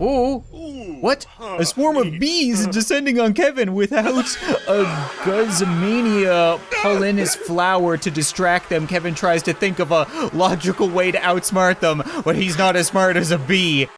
Oh, what? A swarm of bees descending on Kevin without a Guzzmania pull in his flower to distract them. Kevin tries to think of a logical way to outsmart them, but he's not as smart as a bee.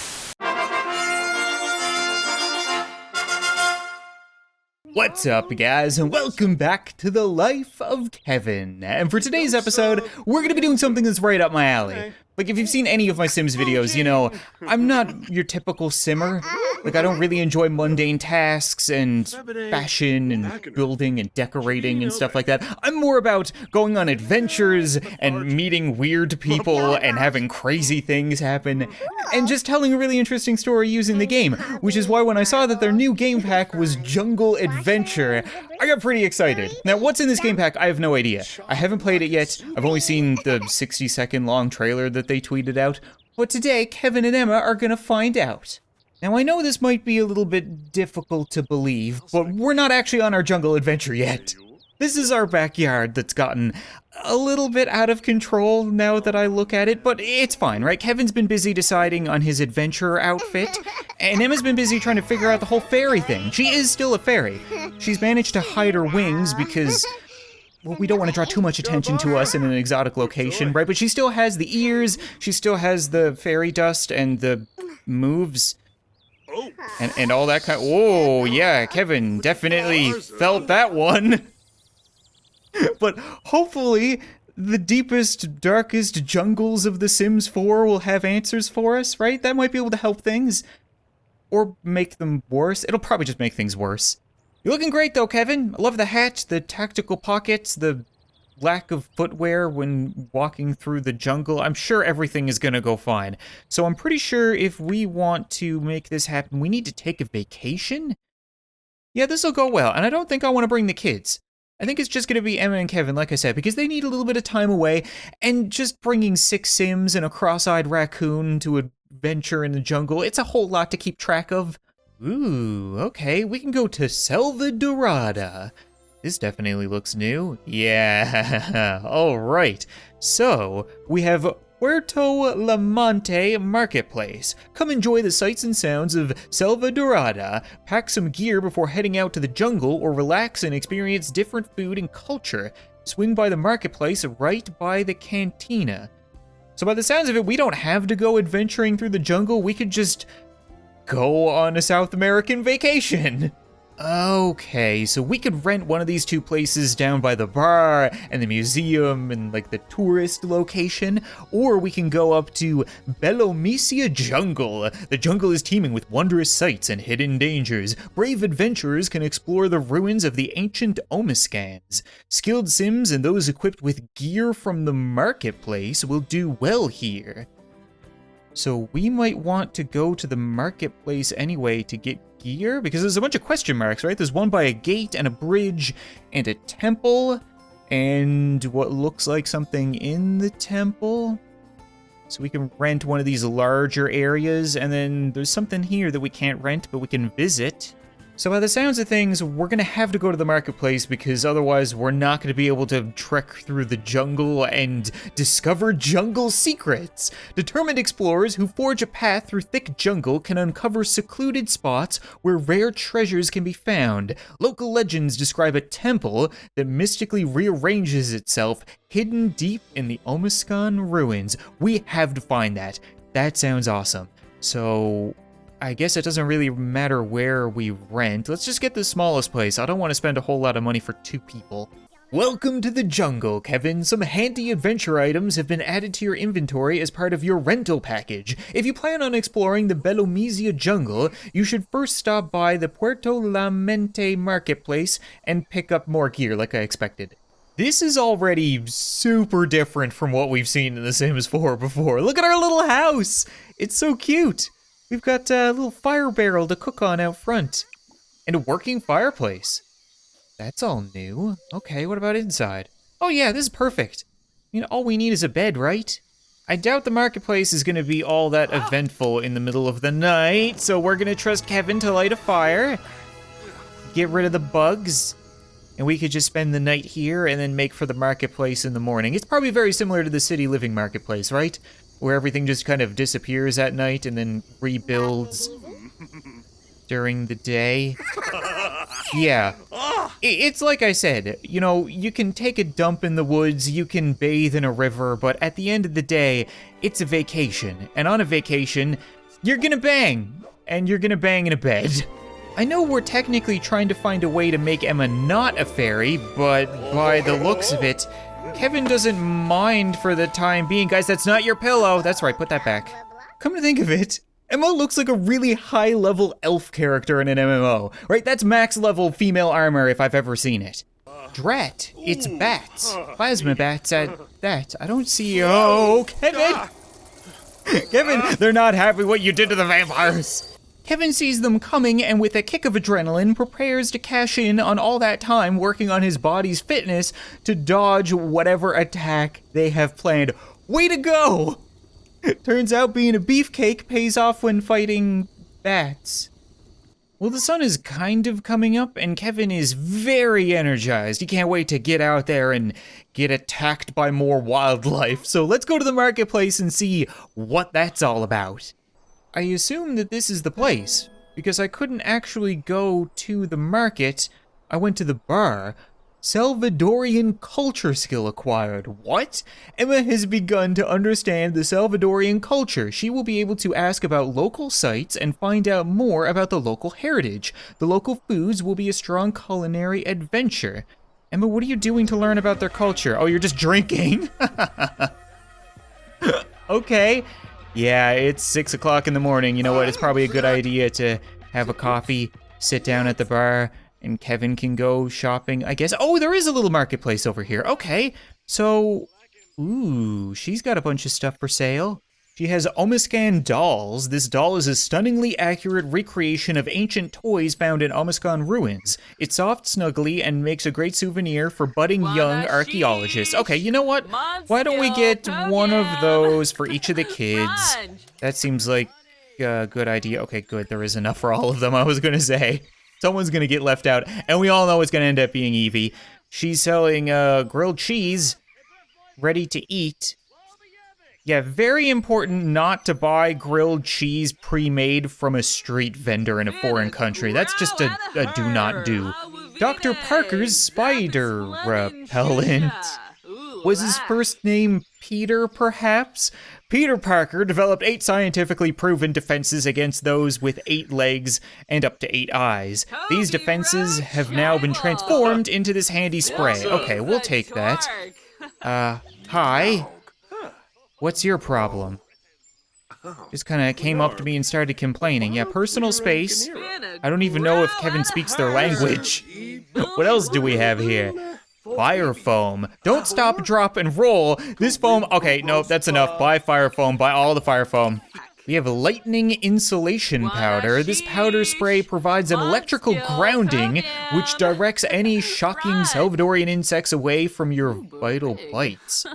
What's up, guys, and welcome back to the life of Kevin. And for today's episode, we're gonna be doing something that's right up my alley. Like, if you've seen any of my Sims videos, you know, I'm not your typical simmer. Like, I don't really enjoy mundane tasks and fashion and building and decorating and stuff like that. I'm more about going on adventures and meeting weird people and having crazy things happen and just telling a really interesting story using the game, which is why when I saw that their new game pack was Jungle Adventure, I got pretty excited. Now, what's in this game pack, I have no idea. I haven't played it yet. I've only seen the 60-second long trailer that they tweeted out. But today, Kevin and Emma are gonna find out. Now, I know this might be a little bit difficult to believe, but we're not actually on our jungle adventure yet. This is our backyard that's gotten a little bit out of control now that I look at it, but it's fine, right? Kevin's been busy deciding on his adventurer outfit, and Emma's been busy trying to figure out the whole fairy thing. She is still a fairy. She's managed to hide her wings because, well, we don't want to draw too much attention to us in an exotic location, right? But she still has the ears, she still has the fairy dust and the moves. And all that kind. Oh, yeah, Kevin definitely felt that one. But hopefully, the deepest, darkest jungles of The Sims 4 will have answers for us, right? That might be able to help things. Or make them worse. It'll probably just make things worse. You're looking great, though, Kevin. I love the hat, the tactical pockets, the lack of footwear when walking through the jungle. I'm sure everything is gonna go fine. So I'm pretty sure if we want to make this happen, we need to take a vacation? Yeah, this'll go well, and I don't think I want to bring the kids. I think it's just gonna be Emma and Kevin, like I said, because they need a little bit of time away, and just bringing 6 Sims and a cross-eyed raccoon to adventure in the jungle, it's a whole lot to keep track of. Ooh, okay, we can go to SELVADORADA. This definitely looks new. Yeah, all right. So, we have Puerto La Monte Marketplace. Come enjoy the sights and sounds of SELVADORADA, pack some gear before heading out to the jungle, or relax and experience different food and culture. Swing by the marketplace right by the cantina. So by the sounds of it, we don't have to go adventuring through the jungle, we could just go on a South American vacation. Okay, so we could rent one of these 2 places down by the bar and the museum and like the tourist location, or we can go up to Belomisia Jungle. The jungle is teeming with wondrous sights and hidden dangers. Brave adventurers can explore the ruins of the ancient Omiscans. Skilled Sims and those equipped with gear from the marketplace will do well here. So we might want to go to the marketplace anyway to get gear, because there's a bunch of question marks, right? There's one by a gate and a bridge and a temple and what looks like something in the temple. So we can rent one of these larger areas, and then there's something here that we can't rent, but we can visit. So by the sounds of things, we're gonna have to go to the marketplace because otherwise we're not gonna be able to trek through the jungle and discover jungle secrets. Determined explorers who forge a path through thick jungle can uncover secluded spots where rare treasures can be found. Local legends describe a temple that mystically rearranges itself, hidden deep in the Omiscan ruins. We have to find that. That sounds awesome. So I guess it doesn't really matter where we rent. Let's just get the smallest place. I don't want to spend a whole lot of money for 2 people. Welcome to the jungle, Kevin. Some handy adventure items have been added to your inventory as part of your rental package. If you plan on exploring the Belomisia jungle, you should first stop by the Puerto La Monte Marketplace and pick up more gear like I expected. This is already super different from what we've seen in The Sims 4 before. Look at our little house. It's so cute. We've got a little fire barrel to cook on out front. And a working fireplace. That's all new. Okay, what about inside? Oh yeah, this is perfect. You know, all we need is a bed, right? I doubt the marketplace is gonna be all that eventful in the middle of the night, so we're gonna trust Kevin to light a fire, get rid of the bugs, and we could just spend the night here and then make for the marketplace in the morning. It's probably very similar to the city living marketplace, right? Where everything just kind of disappears at night and then rebuilds during the day. Yeah, it's like I said, you know, you can take a dump in the woods, you can bathe in a river, but at the end of the day, it's a vacation. And on a vacation, you're gonna bang, and you're gonna bang in a bed. I know we're technically trying to find a way to make Emma not a fairy, but by the looks of it, Kevin doesn't mind for the time being. Guys, that's not your pillow. That's right, put that back. Come to think of it, Emma looks like a really high-level elf character in an MMO, right? That's max-level female armor if I've ever seen it. Drat, it's bats. Plasma bats at that. I don't see, oh, Kevin! Kevin, they're not happy what you did to the vampires. Kevin sees them coming and with a kick of adrenaline prepares to cash in on all that time working on his body's fitness to dodge whatever attack they have planned. Way to go! Turns out being a beefcake pays off when fighting bats. Well, the sun is kind of coming up and Kevin is very energized. He can't wait to get out there and get attacked by more wildlife. So let's go to the marketplace and see what that's all about. I assume that this is the place because I couldn't actually go to the market. I went to the bar. Salvadorian culture skill acquired. What? Emma has begun to understand the Salvadorian culture. She will be able to ask about local sites and find out more about the local heritage. The local foods will be a strong culinary adventure. Emma, what are you doing to learn about their culture? Oh, you're just drinking? Okay. Yeah, it's 6 o'clock in the morning. You know what? It's probably a good idea to have a coffee, sit down at the bar, and Kevin can go shopping, I guess. Oh, there is a little marketplace over here. Okay, so, ooh, she's got a bunch of stuff for sale. She has Omiscan dolls. This doll is a stunningly accurate recreation of ancient toys found in Omiscan ruins. It's soft, snuggly, and makes a great souvenir for budding young archaeologists. Okay, you know what? Why don't we get one of those for each of the kids? That seems like a good idea. Okay, good, there is enough for all of them, I was gonna say. Someone's gonna get left out, and we all know it's gonna end up being Evie. She's selling grilled cheese, ready to eat. Yeah, very important not to buy grilled cheese pre-made from a street vendor in a foreign country. That's just a do not do. Dr. Parker's spider repellent. Was his first name Peter, perhaps? Peter Parker developed 8 scientifically proven defenses against those with 8 legs and up to 8 eyes. These defenses have now been transformed into this handy spray. Okay, we'll take that. Hi. What's your problem? Just kind of came up to me and started complaining. Yeah, personal space. I don't even know if Kevin speaks their language. What else do we have here? Fire foam. Don't stop, drop, and roll. This foam, okay, nope, that's enough. Buy fire foam, buy all the fire foam. We have lightning insulation powder. This powder spray provides an electrical grounding, which directs any shocking Salvadorian insects away from your vital bites.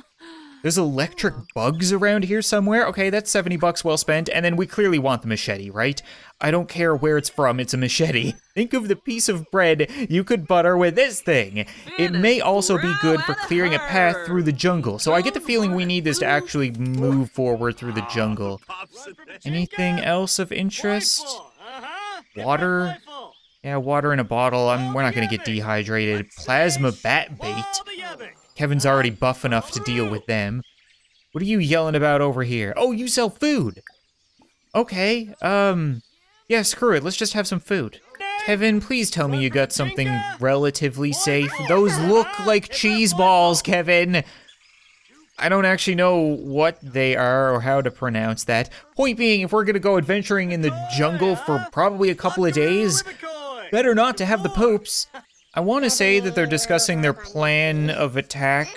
There's electric bugs around here somewhere. Okay, that's 70 bucks well spent. And then we clearly want the machete, right? I don't care where it's from, it's a machete. Think of the piece of bread you could butter with this thing. It may also be good for clearing a path through the jungle. So I get the feeling we need this to actually move forward through the jungle. Anything else of interest? Water? Yeah, water in a bottle. We're not gonna get dehydrated. Plasma bat bait. Kevin's already buff enough to deal with them. What are you yelling about over here? Oh, you sell food. Okay, yeah, screw it. Let's just have some food. Kevin, please tell me you got something relatively safe. Those look like cheese balls, Kevin. I don't actually know what they are or how to pronounce that. Point being, if we're gonna go adventuring in the jungle for probably a couple of days, better not to have the poops. I want to say that they're discussing their plan of attack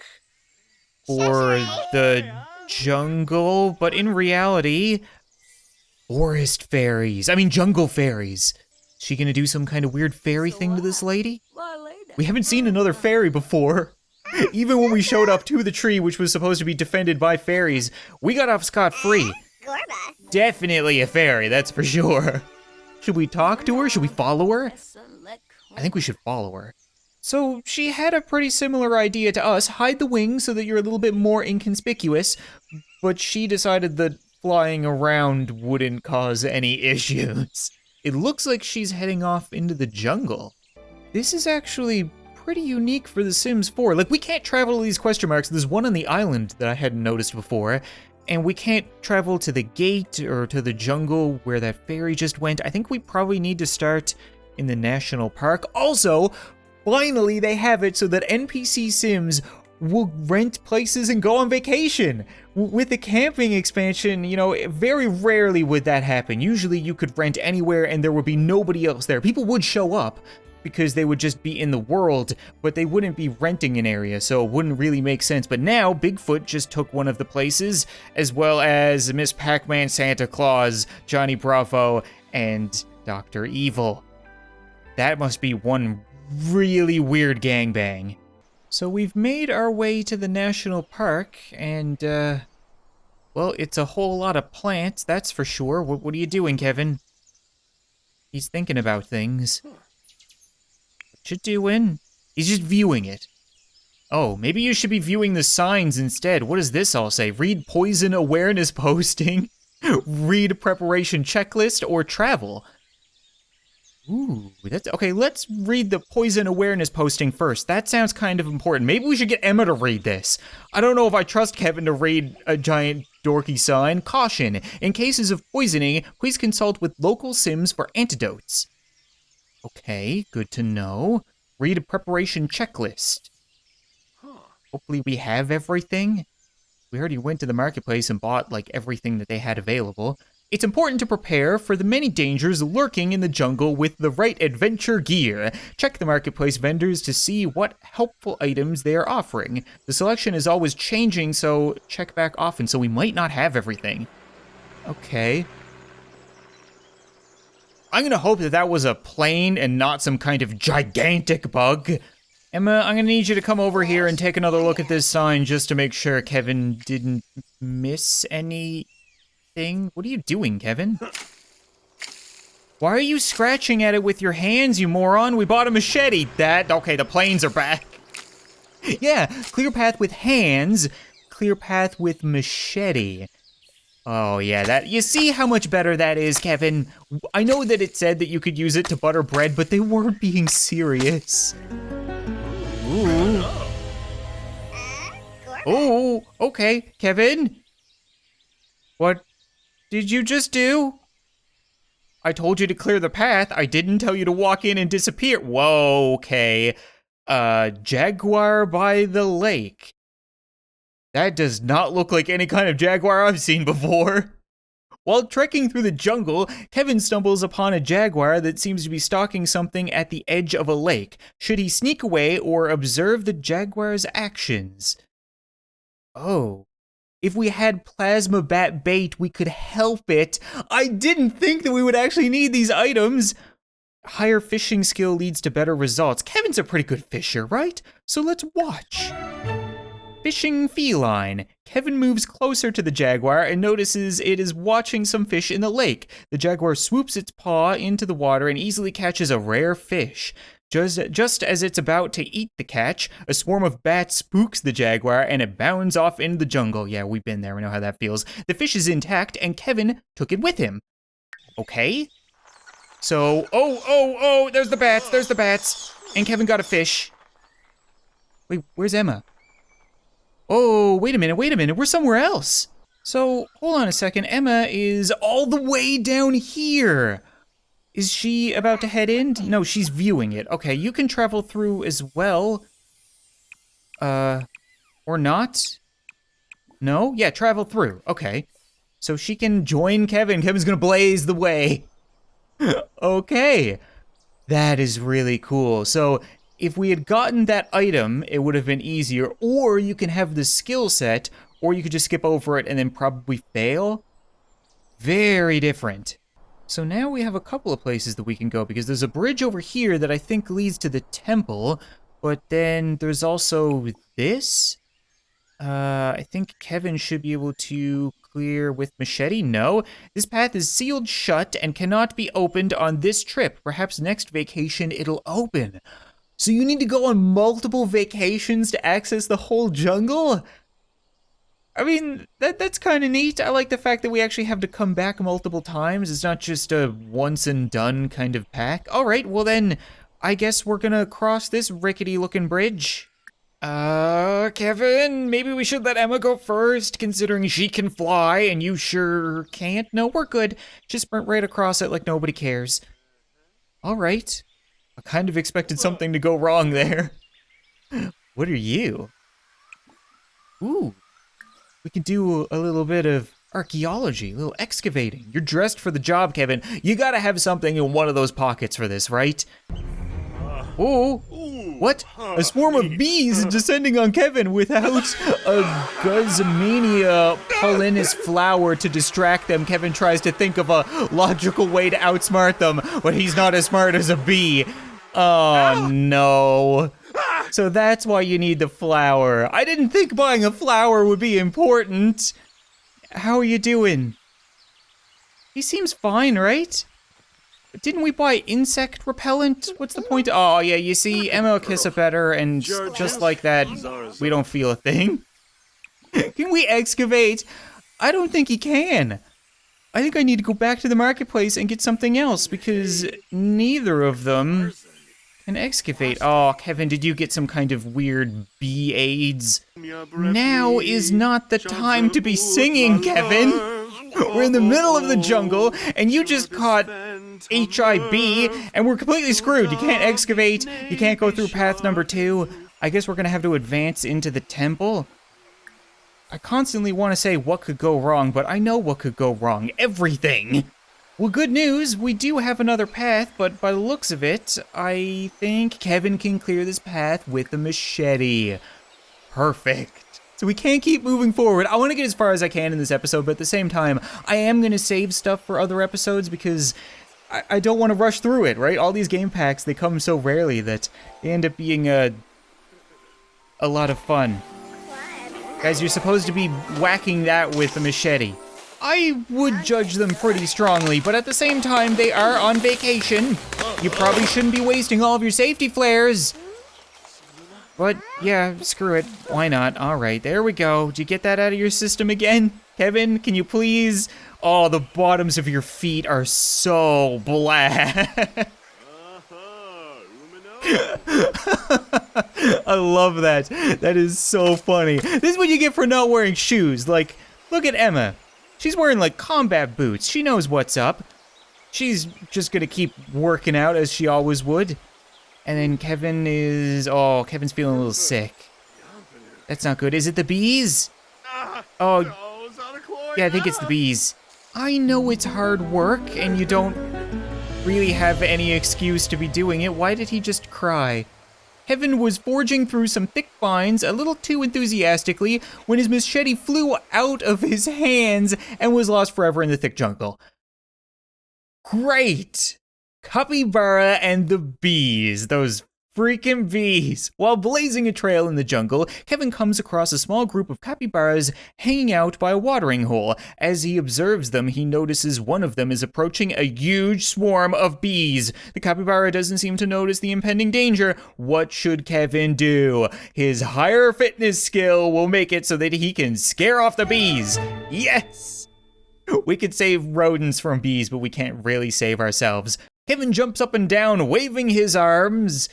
for the jungle, but in reality, forest fairies. I mean, jungle fairies. Is she gonna do some kind of weird fairy thing to this lady? We haven't seen another fairy before. Even when we showed up to the tree, which was supposed to be defended by fairies, we got off scot-free. Definitely a fairy, that's for sure. Should we talk to her? Should we follow her? I think we should follow her. So she had a pretty similar idea to us. Hide the wings so that you're a little bit more inconspicuous, but she decided that flying around wouldn't cause any issues. it looks like she's heading off into the jungle. This is actually pretty unique for The Sims 4. Like, we can't travel to these question marks. There's one on the island that I hadn't noticed before, and we can't travel to the gate or to the jungle where that fairy just went. I think we probably need to start in the national park. Also, finally they have it so that NPC Sims will rent places and go on vacation. With the camping expansion, you know, very rarely would that happen. Usually you could rent anywhere and there would be nobody else there. People would show up because they would just be in the world, but they wouldn't be renting an area, so it wouldn't really make sense. But now, Bigfoot just took one of the places, as well as Miss Pac-Man, Santa Claus, Johnny Bravo, and Dr. Evil. That must be one really weird gangbang. So we've made our way to the national park, and, well, it's a whole lot of plants, that's for sure. What are you doing, Kevin? He's thinking about things. What you doing? He's just viewing it. Oh, maybe you should be viewing the signs instead. What does this all say? Read poison awareness posting, read preparation checklist, or travel. Ooh, that's okay. Let's read the poison awareness posting first. That sounds kind of important. Maybe we should get Emma to read this. I don't know if I trust Kevin to read a giant dorky sign. Caution, in cases of poisoning, please consult with local Sims for antidotes. Okay, good to know. Read a preparation checklist. Hopefully we have everything. We already went to the marketplace and bought, like, everything that they had available. It's important to prepare for the many dangers lurking in the jungle with the right adventure gear. Check the marketplace vendors to see what helpful items they are offering. The selection is always changing, so check back often, so we might not have everything. Okay. I'm gonna hope that that was a plane and not some kind of gigantic bug. Emma, I'm gonna need you to come over here and take another look at this sign just to make sure Kevin didn't miss anything. What are you doing, Kevin? Why are you scratching at it with your hands, you moron? We bought a machete. Okay, the planes are back. Yeah, clear path with hands, clear path with machete. Oh yeah, you see how much better that is, Kevin? I know that it said that you could use it to butter bread, but they weren't being serious. Ooh. Oh, okay, Kevin. What did you just do? I told you to clear the path. I didn't tell you to walk in and disappear. Whoa, okay. Jaguar by the lake. That does not look like any kind of jaguar I've seen before. While trekking through the jungle, Kevin stumbles upon a jaguar that seems to be stalking something at the edge of a lake. Should he sneak away or observe the jaguar's actions? Oh. If we had plasma bat bait, we could help it. I didn't think that we would actually need these items. Higher fishing skill leads to better results. Kevin's a pretty good fisher, right? So let's watch. Fishing feline. Kevin moves closer to the jaguar and notices it is watching some fish in the lake. The jaguar swoops its paw into the water and easily catches a rare fish. Just as it's about to eat the catch, a swarm of bats spooks the jaguar and it bounds off into the jungle. Yeah, we've been there, we know how that feels. The fish is intact and Kevin took it with him. Okay. So, oh, there's the bats. And Kevin got a fish. Wait, where's Emma? Oh, wait a minute, we're somewhere else. So, hold on a second, Emma is all the way down here. Is she about to head in? No, she's viewing it. Okay, you can travel through as well. Or not? No? Yeah, travel through, okay. So she can join Kevin. Kevin's gonna blaze the way. Okay, that is really cool. So, if we had gotten that item, it would have been easier, or you can have the skill set, or you could just skip over it and then probably fail. Very different. So now we have a couple of places that we can go, because there's a bridge over here that I think leads to the temple, but then there's also this. I think Kevin should be able to clear with machete. No, this path is sealed shut and cannot be opened on this trip. Perhaps next vacation it'll open. So you need to go on multiple vacations to access the whole jungle? I mean, that's kind of neat. I like the fact that we actually have to come back multiple times. It's not just a once and done kind of pack. All right, well then, I guess we're gonna cross this rickety looking bridge. Kevin, maybe we should let Emma go first, considering she can fly and you sure can't. No, we're good. Just sprint right across it like nobody cares. All right. I kind of expected something to go wrong there. What are you? Ooh. We can do a little bit of archaeology, a little excavating. You're dressed for the job, Kevin. You gotta have something in one of those pockets for this, right? Oh, what? A swarm of bees descending on Kevin without a Guzmania pull in his flower to distract them. Kevin tries to think of a logical way to outsmart them, but he's not as smart as a bee. Oh no. So that's why you need the flower. I didn't think buying a flower would be important. How are you doing? He seems fine, right? Didn't we buy insect repellent? What's the point? Oh yeah, you see, Emma will kiss it better, and just like that, we don't feel a thing. Can we excavate? I don't think he can. I think I need to go back to the marketplace and get something else, because neither of them can excavate. Oh, Kevin, did you get some kind of weird bee AIDS? Now is not the time to be singing, Kevin. We're in the middle of the jungle, and you just caught HIB, and we're completely screwed. You can't excavate, you can't go through path number 2. I guess we're gonna have to advance into the temple. I constantly want to say what could go wrong, but I know what could go wrong. Everything! Well, good news, we do have another path, but by the looks of it, I think Kevin can clear this path with the machete. Perfect. So we can't keep moving forward. I want to get as far as I can in this episode, but at the same time, I am going to save stuff for other episodes because I don't want to rush through it, right? All these game packs, they come so rarely that they end up being a lot of fun. Guys, you're supposed to be whacking that with a machete. I would judge them pretty strongly, but at the same time, they are on vacation. You probably shouldn't be wasting all of your safety flares. But yeah, screw it. Why not? All right, there we go. Did you get that out of your system again? Kevin, can you please? Oh, the bottoms of your feet are so black. I love that. That is so funny. This is what you get for not wearing shoes. Like, look at Emma. She's wearing like combat boots. She knows what's up. She's just gonna keep working out as she always would. And then Kevin is, oh, Kevin's feeling a little sick. That's not good. Is it the bees? Oh, yeah, I think it's the bees. I know it's hard work and you don't really have any excuse to be doing it. Why did he just cry? Kevin was forging through some thick vines a little too enthusiastically when his machete flew out of his hands and was lost forever in the thick jungle. Great! Capybara and the bees, those freaking bees. While blazing a trail in the jungle, Kevin comes across a small group of capybaras hanging out by a watering hole. As he observes them, he notices one of them is approaching a huge swarm of bees. The capybara doesn't seem to notice the impending danger. What should Kevin do? His higher fitness skill will make it so that he can scare off the bees. Yes! We could save rodents from bees, but we can't really save ourselves. Kevin jumps up and down, waving his arms.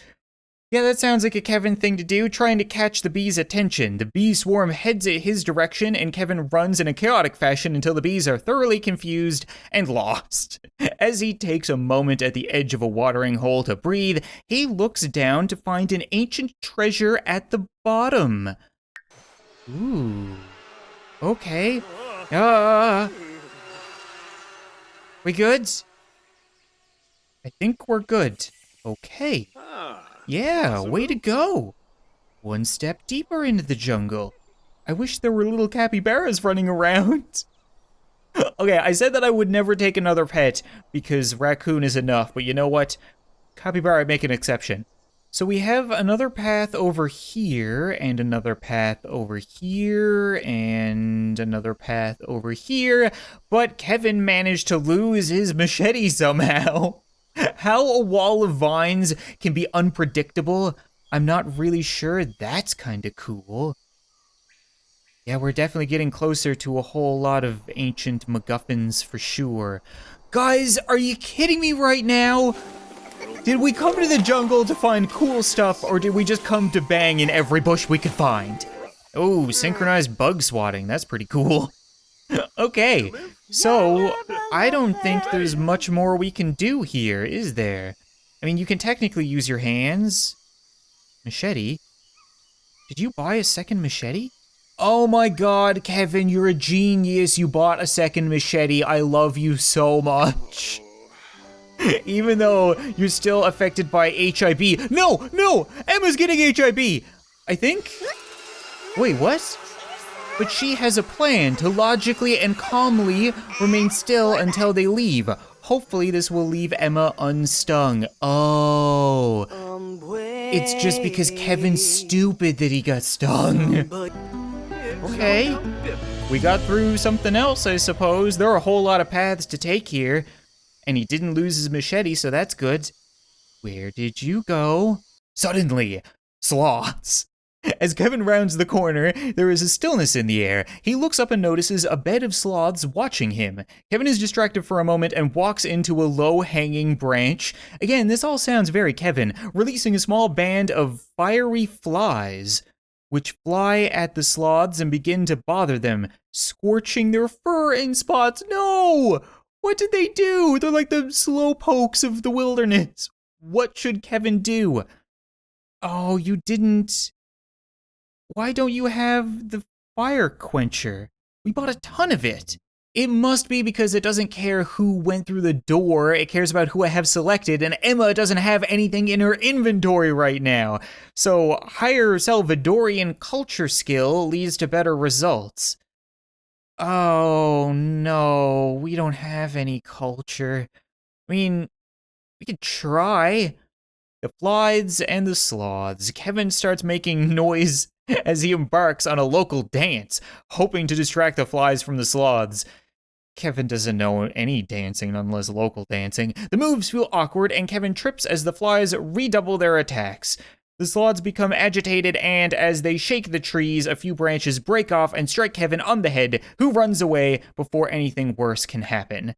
Yeah, that sounds like a Kevin thing to do, trying to catch the bees' attention. The bee swarm heads in his direction, and Kevin runs in a chaotic fashion until the bees are thoroughly confused and lost. As he takes a moment at the edge of a watering hole to breathe, he looks down to find an ancient treasure at the bottom. Ooh. Okay. We good? I think we're good. Okay. Yeah, way to go. One step deeper into the jungle. I wish there were little capybaras running around. Okay, I said that I would never take another pet because raccoon is enough, but you know what? Capybara, make an exception. So we have another path over here, and another path over here, and another path over here, but Kevin managed to lose his machete somehow. How a wall of vines can be unpredictable, I'm not really sure. That's kind of cool. Yeah, we're definitely getting closer to a whole lot of ancient MacGuffins for sure. Guys, are you kidding me right now? Did we come to the jungle to find cool stuff, or did we just come to bang in every bush we could find? Oh, synchronized bug swatting, that's pretty cool. Okay, so I don't think there's much more we can do here, is there? I mean, you can technically use your hands. Machete? Did you buy a second machete? Oh my god, Kevin, you're a genius. You bought a second machete. I love you so much. Even though you're still affected by HIV. No, no, Emma's getting HIV, I think. Wait, what? But she has a plan to logically and calmly remain still until they leave. Hopefully this will leave Emma unstung. Oh. It's just because Kevin's stupid that he got stung. Okay. We got through something else, I suppose. There are a whole lot of paths to take here. And he didn't lose his machete, so that's good. Where did you go? Suddenly, sloths. As Kevin rounds the corner, there is a stillness in the air. He looks up and notices a bed of sloths watching him. Kevin is distracted for a moment and walks into a low-hanging branch. Again, this all sounds very Kevin, releasing a small band of fiery flies, which fly at the sloths and begin to bother them, scorching their fur in spots. No! What did they do? They're like the slow pokes of the wilderness. What should Kevin do? Oh, you didn't... Why don't you have the fire quencher? We bought a ton of it. It must be because it doesn't care who went through the door. It cares about who I have selected, and Emma doesn't have anything in her inventory right now. So higher Salvadorian culture skill leads to better results. Oh no, we don't have any culture. I mean, we could try. The flies and the sloths. Kevin starts making noise as he embarks on a local dance, hoping to distract the flies from the sloths. Kevin doesn't know any dancing unless local dancing. The moves feel awkward and Kevin trips as the flies redouble their attacks. The sloths become agitated and as they shake the trees, a few branches break off and strike Kevin on the head, who runs away before anything worse can happen.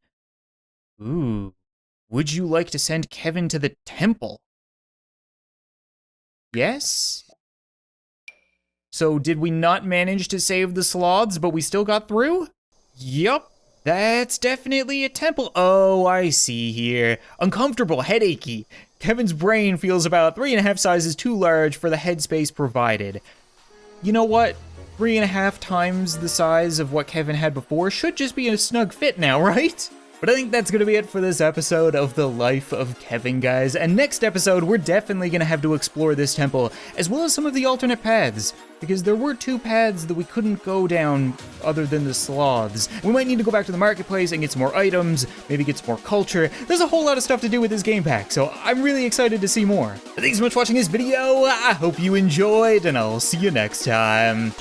Ooh, would you like to send Kevin to the temple? Yes? So did we not manage to save the sloths, but we still got through? Yup, that's definitely a temple. Oh, I see here. Uncomfortable, headachy. Kevin's brain feels about 3.5 sizes too large for the headspace provided. You know what? 3.5 times the size of what Kevin had before should just be a snug fit now, right? But I think that's gonna be it for this episode of The Life of Kevin, guys. And next episode, we're definitely gonna have to explore this temple, as well as some of the alternate paths, because there were 2 paths that we couldn't go down other than the sloths. We might need to go back to the marketplace and get some more items, maybe get some more culture. There's a whole lot of stuff to do with this game pack, so I'm really excited to see more. But thanks so much for watching this video. I hope you enjoyed, and I'll see you next time.